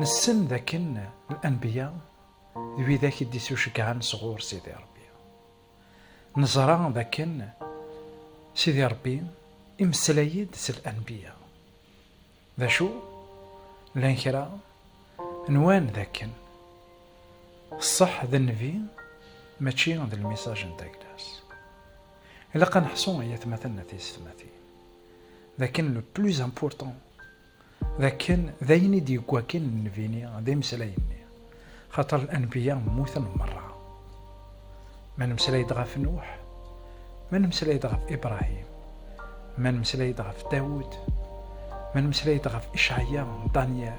نسن ذاكن الأنبياء ذوي ذاك يديسو شكعان صغور سيدي ربي. نزرع ذاكن سيدي ربي إمسلايد س الأنبياء ذا شو لانكرا نوان ذاكن الصح ذا النبي ماشي ذا الميساج نتاع كلاس إلا قنحصو هي ثمثلنا ثمثين لكن لو بلوز امبورطون لكن ذاين ديكوا كاين النبيني ذا مسلايني خاطر الأنبياء موثن مرة ما نمسلايد غاف نوح ما نمسلايد غاف إبراهيم ما نمسلايد غاف داود ما نمسلايد غاف إشعياء دانيال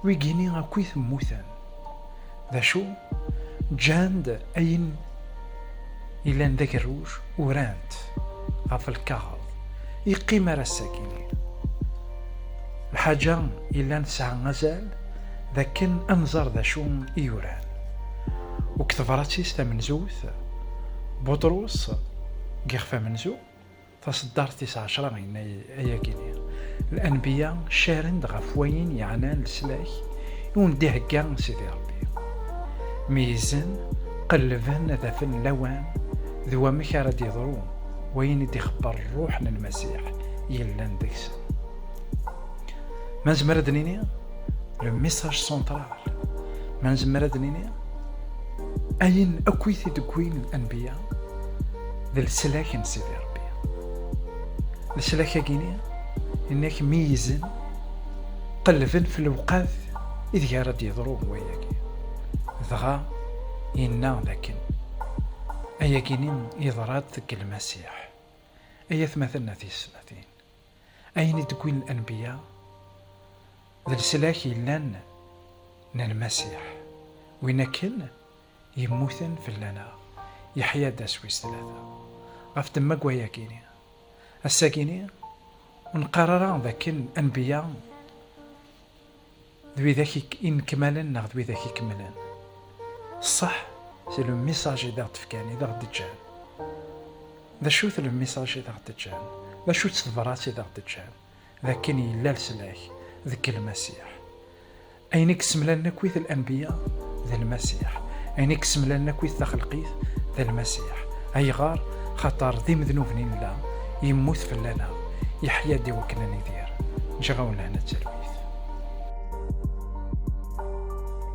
ويجيني غاكويث موثن ذا شو جاند أين إلا ذاك الروج ورانت غاف الكهض يقيم الساكنين الحاجة إلا نسعى غزال ذاكن أنظر ذا شو إيوران وكثفراتيس منزوث بطرس قيخفى منزو تصدر 19 غينا أياكيني الأنبياء شارن غفوين يعنان لسلاك ونديه كاع سيدي ربي ميزن قلبن ذا فن لوان ذو مكارا يضرو وين يخبر روح المسيح يلا ندكس ما نزمر دنيني لو ميساج سونترال ما نزمر دنيني أين أكويثي تكوين الأنبياء ذا السلاك سيدي ربي السلاك كيني إنك ميزن قلبن في الوقات إذ يارد يضرو وياكي ذغا إنا لكن أياكيني يضرات ذك المسيح أي ثمثلنا في السنتين أين تكوين الأنبياء ذا السلاك يلان المسيح وين كن يموثن في اللنا يحيى داسويس 3 غاف تماك وياكيني الساكيني ونقرر ذاك الأنبياء ذوي ذاك إن كمالا ناخذ ذوي ذاك كمالا صح سي لو ميساج إذا تفكاني إذا غدجان ذا شوث لو ميساج إذا غدجان ذا شوث صفرات إذا غدجان ذاكن يلا لسلاك ذك المسيح أينك سملنا كويث الأنبياء ذا المسيح أينك سملنا كويث ذا خلقيث ذا المسيح أي غار خطر ذي مذنوبنين لا يموت في اللنا يحيى دي وكنا ندير نجغونا هنا التلوي